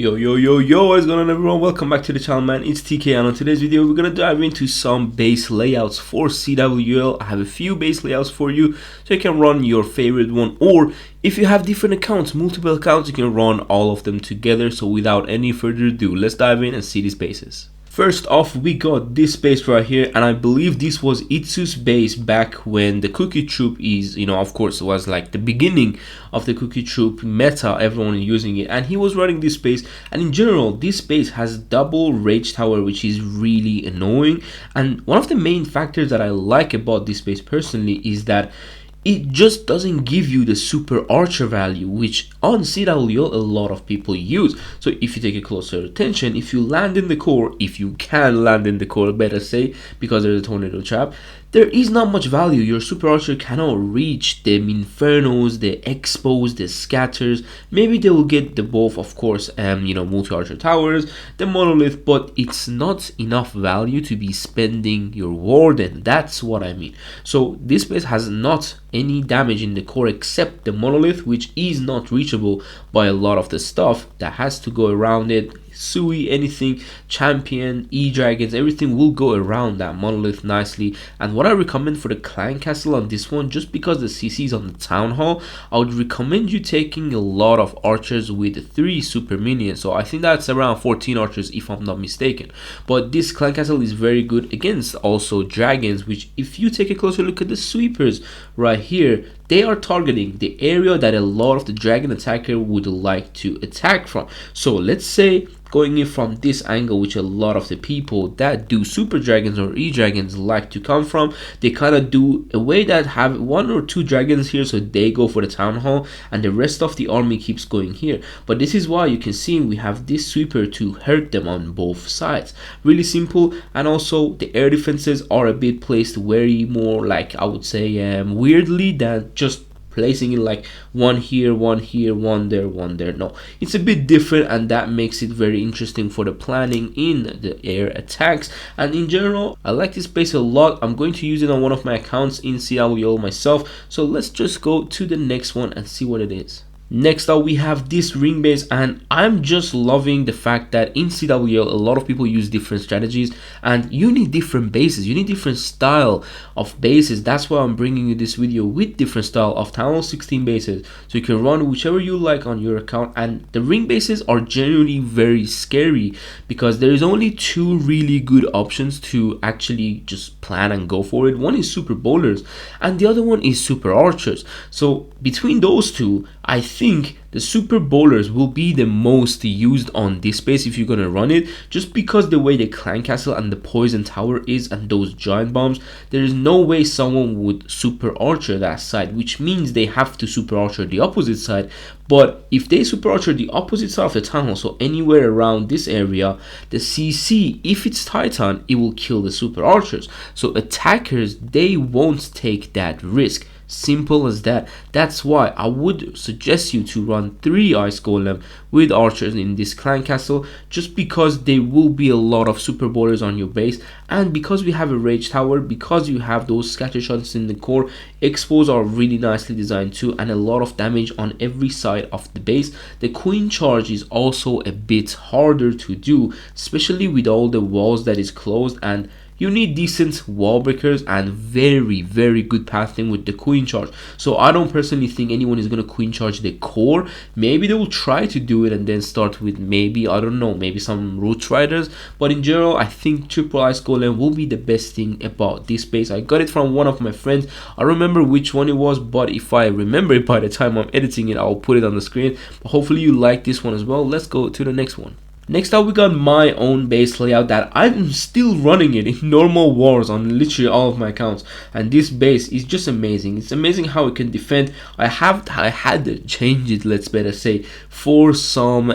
Yo, what's going on everyone? Welcome back to the channel, man. It's TK, and on today's video we're gonna dive into some base layouts for CWL. I have a few base layouts for you so you can run your favorite one, or if you have different accounts, multiple accounts, you can run all of them together. So without any further ado, let's dive in and see these bases. First off, we got this base right here, and I believe this was Itsu's base back when the Cookie Troop is, of course, it was like the beginning of the Cookie Troop meta, everyone using it, and he was running this base. And in general, this base has double Rage Tower, which is really annoying. And one of the main factors that I like about this base personally is that it just doesn't give you the super archer value, which on CWL a lot of people use. So if you take a closer attention, if you land in the core, if you can land in the core, better say, because there's a tornado trap, there is not much value. Your super archer cannot reach the infernos, the expos, the scatters. Maybe they will get the both, of course, multi archer towers, the monolith, but it's not enough value to be spending your warden. That's what I mean. So this base has not any damage in the core except the monolith, which is not reachable by a lot of the stuff that has to go around it. Sui, anything, champion, e-dragons, everything will go around that monolith nicely. And what I recommend for the clan castle on this one, just because the CC is on the town hall, I would recommend you taking a lot of archers with 3 super minions. So I think that's around 14 archers if I'm not mistaken. But this clan castle is very good against also dragons, which if you take a closer look at the sweepers right here, they are targeting the area that a lot of the dragon attacker would like to attack from. So let's say going in from this angle, which a lot of the people that do super dragons or e-dragons like to come from, they kind of do a way that have 1 or 2 dragons here, so they go for the town hall and the rest of the army keeps going here. But this is why you can see we have this sweeper to hurt them on both sides. Really simple. And also the air defenses are a bit placed very more, like I would say, weirdly than just placing it like one here, one there, one there. No, it's a bit different, and that makes it very interesting for the planning in the air attacks. And in general, I like this base a lot. I'm going to use it on one of my accounts in CWL myself. So let's just go to the next one and see what it is. Next up, we have this ring base, and I'm just loving the fact that in CWL a lot of people use different strategies, and you need different bases, you need different style of bases. That's why I'm bringing you this video with different style of Town Hall 16 bases, so you can run whichever you like on your account. And the ring bases are generally very scary because there is only 2 really good options to actually just plan and go for it. One is super bowlers and the other one is super archers. So between those two, I think the super bowlers will be the most used on this base if you're gonna run it, just because the way the clan castle and the poison tower is and those giant bombs, there is no way someone would super archer that side, which means they have to super archer the opposite side. But if they super archer the opposite side of the tunnel, so anywhere around this area, the CC, if it's Titan, it will kill the super archers. So attackers, they won't take that risk. Simple as that. That's why I would suggest you to run 3 ice golem with archers in this clan castle, just because there will be a lot of super bowlers on your base, and because we have a rage tower, because you have those scatter shots in the core, expos are really nicely designed too, and a lot of damage on every side of the base. The queen charge is also a bit harder to do, especially with all the walls that is closed, and you need decent wall breakers and very good pathing with the queen charge. So I don't personally think anyone is going to queen charge the core. Maybe they will try to do it and then start with maybe, I don't know, maybe some root riders. But in general, I think triple ice golem will be the best thing about this base. I got it from one of my friends. I remember which one it was, but if I remember it by the time I'm editing it, I'll put it on the screen. But hopefully you like this one as well. Let's go to the next one. Next up, we got my own base layout that I'm still running it in normal wars on literally all of my accounts, and this base is just amazing. It's amazing how it can defend. I had to change it, let's better say, for some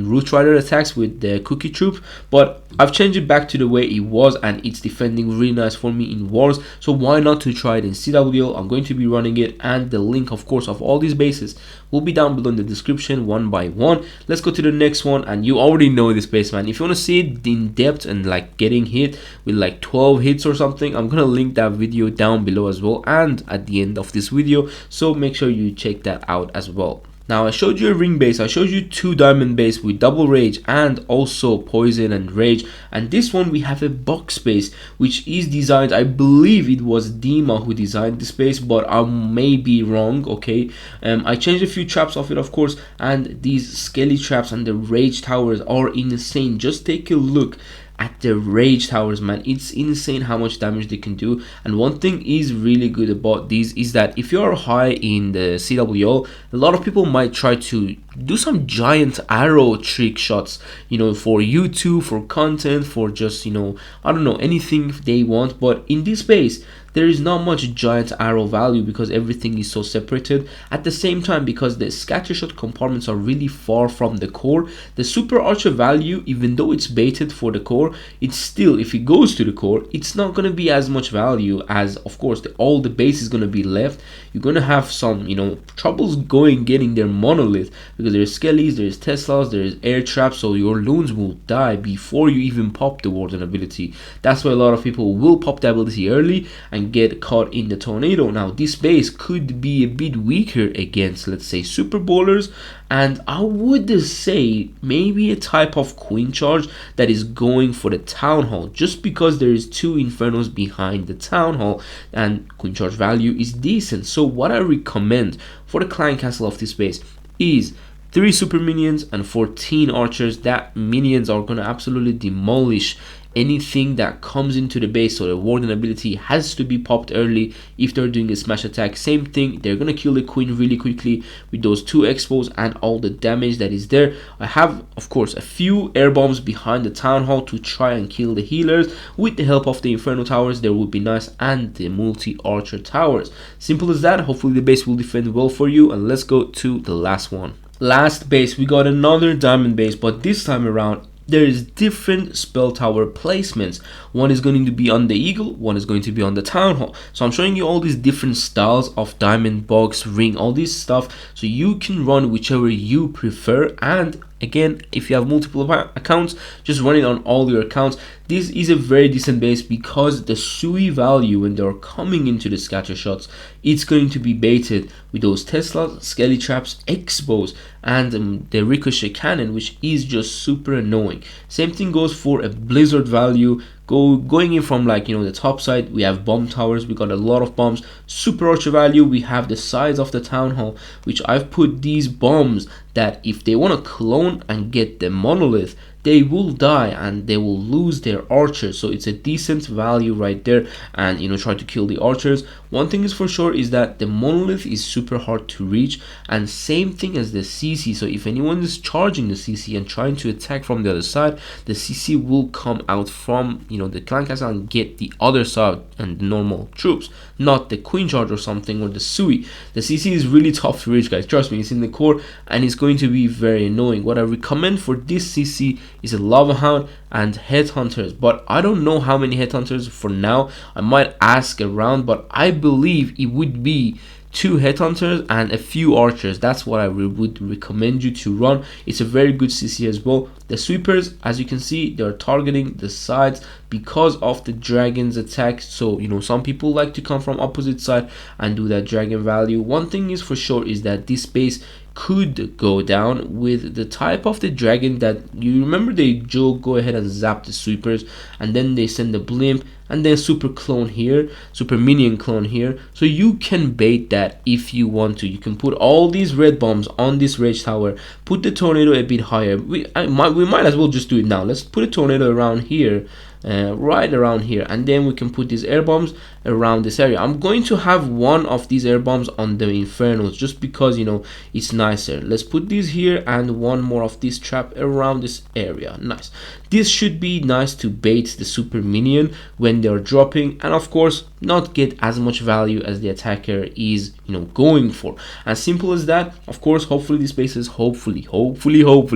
root rider attacks with the Cookie Troop, but I've changed it back to the way it was, and it's defending really nice for me in wars. So why not to try it in CWL? I'm going to be running it, and the link, of course, of all these bases will be down below in the description one by one. Let's go to the next one, and you already know this base, man. If you want to see it in depth and like getting hit with like 12 hits or something, I'm gonna link that video down below as well and at the end of this video, so make sure you check that out as well. Now I showed you a ring base, I showed you 2 diamond base with double rage and also poison and rage, and this one we have a box base which is designed, I believe it was Dima who designed this base, but I may be wrong. Okay, I changed a few traps of it of course, and these skelly traps and the rage towers are insane. Just take a look at the rage towers, man. It's insane how much damage they can do. And one thing is really good about these is that if you're high in the CWL, a lot of people might try to do some giant arrow trick shots, you know, for YouTube, for content, for just, you know, I don't know, anything they want. But in this base there is not much giant arrow value because everything is so separated. At the same time, because the scattershot compartments are really far from the core, the super archer value, even though it's baited for the core, it's still, if it goes to the core, it's not going to be as much value as, of course, all the base is going to be left. You're going to have some, you know, troubles getting their monolith because there's skellies, there's Teslas, there's air traps, so your loons will die before you even pop the warden ability. That's why a lot of people will pop the ability early and get caught in the tornado. Now this base could be a bit weaker against, let's say, super bowlers, and I would say maybe a type of queen charge that is going for the town hall, just because there is 2 infernos behind the town hall and queen charge value is decent. So what I recommend for the clan castle of this base is 3 super minions and 14 archers. That minions are going to absolutely demolish anything that comes into the base, so the warden ability has to be popped early if they're doing a smash attack. Same thing, they're gonna kill the queen really quickly with those 2 expos and all the damage that is there. I have of course a few air bombs behind the town hall to try and kill the healers with the help of the inferno towers. There would be nice, and the multi archer towers. Simple as that. Hopefully the base will defend well for you, and let's go to the last one. Last base, we got another diamond base, but this time around there is different spell tower placements. One is going to be on the eagle, one is going to be on the town hall. So I'm showing you all these different styles of diamond, box, ring, all this stuff, so you can run whichever you prefer. And again, if you have multiple accounts, just run it on all your accounts. This is a very decent base because the Sui value when they're coming into the scatter shots, it's going to be baited with those Teslas, skelly traps, expos, and the ricochet cannon, which is just super annoying. Same thing goes for a blizzard value. Going in from, like, you know, the top side, we have bomb towers, we got a lot of bombs. Super archer value, we have the size of the town hall, which I've put these bombs that if they want to clone and get the monolith, they will die and they will lose their archers. So it's a decent value right there, and, you know, try to kill the archers. One thing is for sure is that the monolith is super hard to reach, and same thing as the CC. So if anyone is charging the CC and trying to attack from the other side, the CC will come out from, you know, the clan castle and get the other side and the normal troops, not the queen charge or something, or the Sui. The CC is really tough to reach, guys, trust me. It's in the core and it's going to be very annoying. What I recommend for this CC is a lava hound and headhunters, but I don't know how many headhunters for now. I might ask around, but I believe it would be 2 headhunters and a few archers. That's what I would recommend you to run. It's a very good CC as well. The sweepers, as you can see, they're targeting the sides because of the dragon's attack. So, you know, some people like to come from opposite side and do that dragon value. One thing is for sure is that this base could go down with the type of the dragon that, you remember, they go ahead and zap the sweepers and then they send the blimp and then super clone here, super minion clone here. So you can bait that if you want to. You can put all these red bombs on this rage tower, put the tornado a bit higher. We might as well just do it now. Let's put a tornado around here, right around here, and then we can put these air bombs around this area. I'm going to have one of these air bombs on the infernos just because, you know, it's nicer. Let's put these here and one more of this trap around this area. Nice. This should be nice to bait the super minion when they're dropping, and of course not get as much value as the attacker is, you know, going for. As simple as that. Of course, hopefully this base is hopefully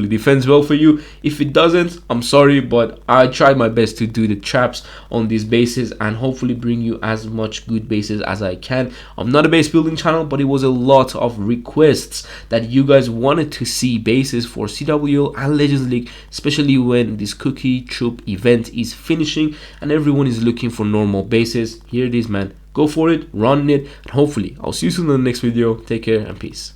defends well for you. If it doesn't, I'm sorry, but I tried my best to do the traps on these bases and hopefully bring you as much good bases as I can. I'm not a base building channel, but it was a lot of requests that you guys wanted to see bases for CWL and Legends League, especially when this cookie troop event is finishing and everyone is looking for normal bases. Here it is, man. Go for it, run it, and hopefully I'll see you soon in the next video. Take care and peace.